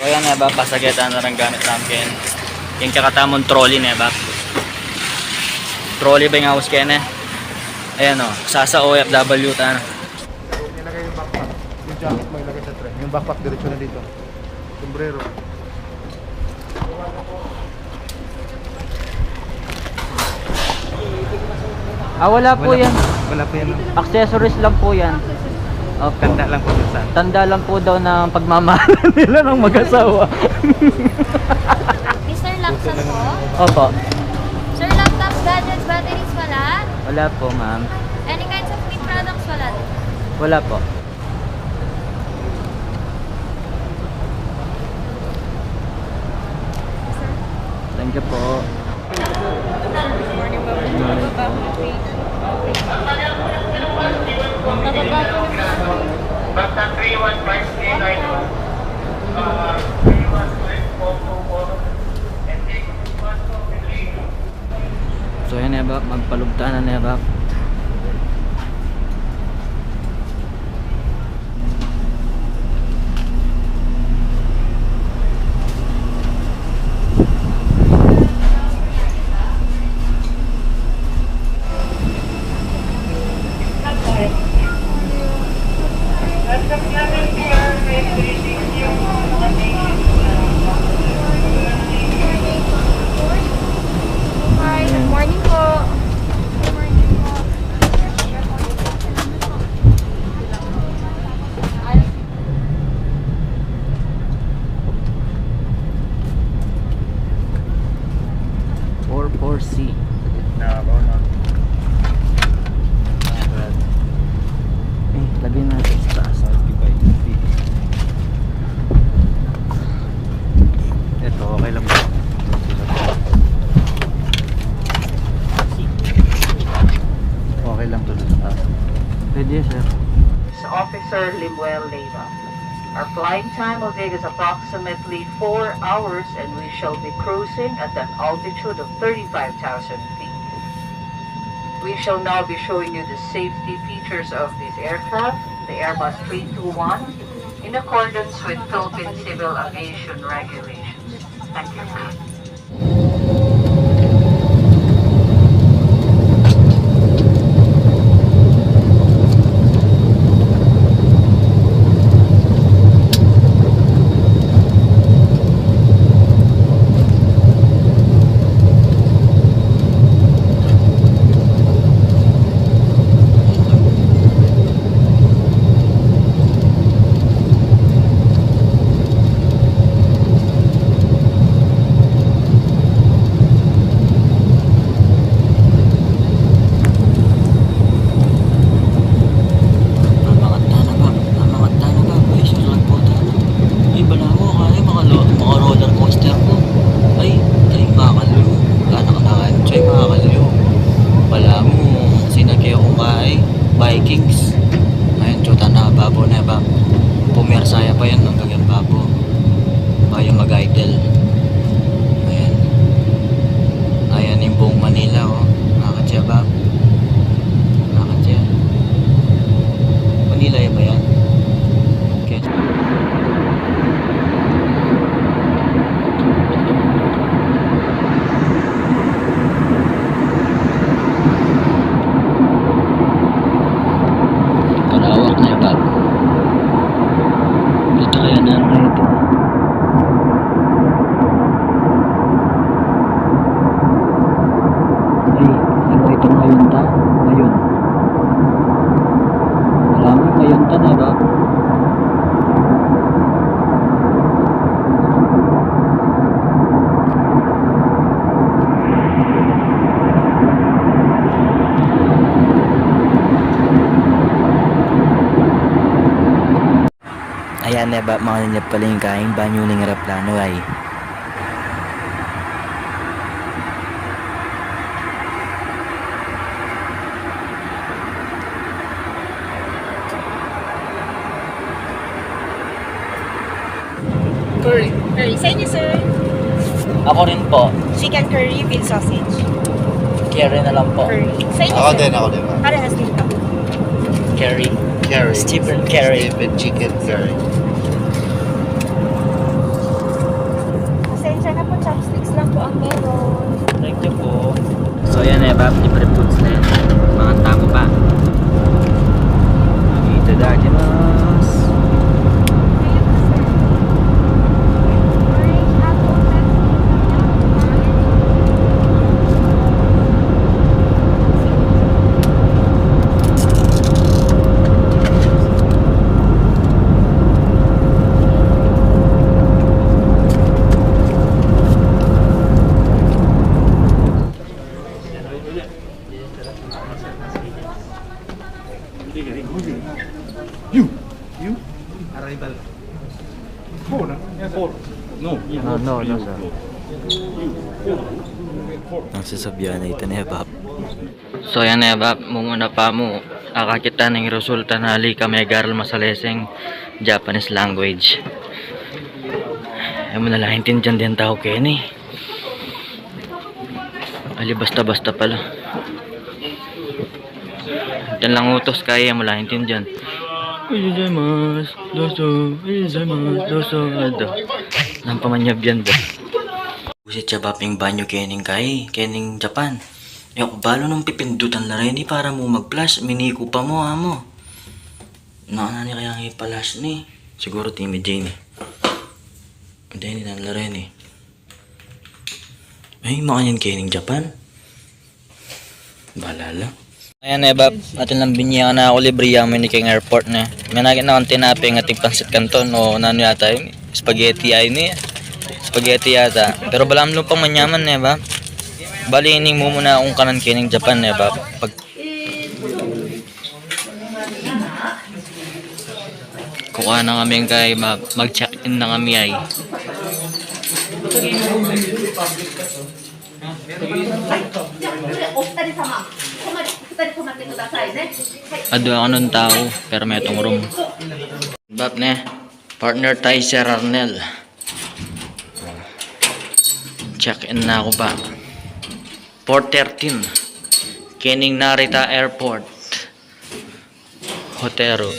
So yan ba, pasageta na lang gamit namin. Yung kakatamon trolley na ba. Trolley ba yung house kaya na? Ayan o, sasa OFW ta na. Nilagay yung backpack. Yung jacket mo ilagay sa tray. Yung backpack diretso na dito. Sombrero. Wala po yan. Wala po yan. Accessories lang po yan. Opo. Tanda lang po sa. Tanda lang po daw ng pagmamahalan nila ng mag-asawa. Mr. Laksan po? Opo. Sir, laptops, gadgets, batteries wala? Wala po, ma'am. Any kinds of clean products wala? Wala po. Thank you po. Basta 315 So yan ba, magpalugtanan na ba? Hi, good morning po. Good morning po. C. Nakabaw na. Lagay natin sa taas. Ito, okay lang ba? Okay lang to sa taas. Pwede, sir. Officer Limuel Leiva. Our flying time will take us approximately 4 hours and we shall be cruising at an altitude of 35,000 feet. We shall now be showing you the safety features of this aircraft, the Airbus 321, in accordance with Philippine Civil Aviation regulations. Thank you. Vikings. Ayun, chuta na babo na ba. Pumersaya pa yan ng kagyan babo. Bayo mag-idle. Ayan. Ayan yung buong Manila, oh. Nakakatya ba? Nakakatya. Manila ba yan? Okay. Tarawak na ba? Dito kaya na ito. Ay, ano ito ngayon ta? Ngayon. Wala mo ngayon ta na ba? Ayan na ba mga niya pala yung kaing banyo ng aeroplano ay. Curry. Curry. Sa inyo, sir. Ako rin po. Chicken curry with sausage. Carry na lang po. Curry. Sa inyo, Ako sir. din, ako din. Parehas dito. Carry. Curry. Stephen Curry. Stephen chicken curry. No, sir. Ang sasabihan na ito na Bab. So yan na Bab, muna pa mo akakita ng resulta na halika may garal masaleseng Japanese language. Ay mo na lang intindihan din tao Kenny. Ali basta-basta pala. Ito lang utos kaya mo lang intindihan. Ayuzaimasu, doso, ayuzaimasu, doso, ado. Nang pamanyab yan ba? Busit siya baping banyo kening kening Japan. Yung balo nung pipindutan na rin para mo mag-flash, miniko pa mo amo. Naana ni kaya nga ipalas ni. Siguro Timmy Jane eh. Hindi na rin eh. Ay, makanyan kening Japan. Balala. Ayan Bab, atin lang binyakan na ako libre yaman ni King Airport na. May nagin na akong tinapay ng ating pansit kanton o nano yata yun. Spaghetti ay ni. Spaghetti yata. Pero balam lupang manyaman Bab. Bali ining mo muna akong kanan kining Japan Bab. Pag kuha na kami kay Bab, mag-check-in na kami ay. Ado ako ng tao, pero may itong room. Bab ne, partner tayo si Arnel. Check-in na ako ba? 4:13 Kening Narita Airport Hotero.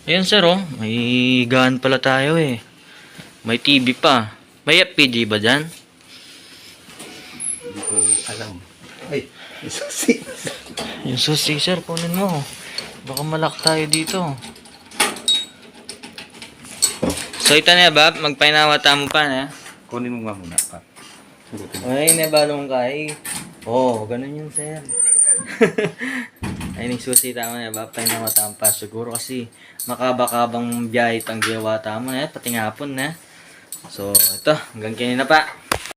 Ayan sir oh, may gaan pala tayo eh. May TV pa. May FPG ba dyan? Hindi ko alam. Ay, susi. Yung susi sir, kunin mo. Baka malak tayo dito. So ito na Bab, magpainawata mo pa na. Kunin mo nga muna. Ay, nabalong kay. Oh, ganun yun sir. Ay, nagsusi tama na Bab, painawata mo pa. Siguro kasi makabakabang biyahe pang giwa tama na, pati nga hapon na. So ito, hanggang kanina pa.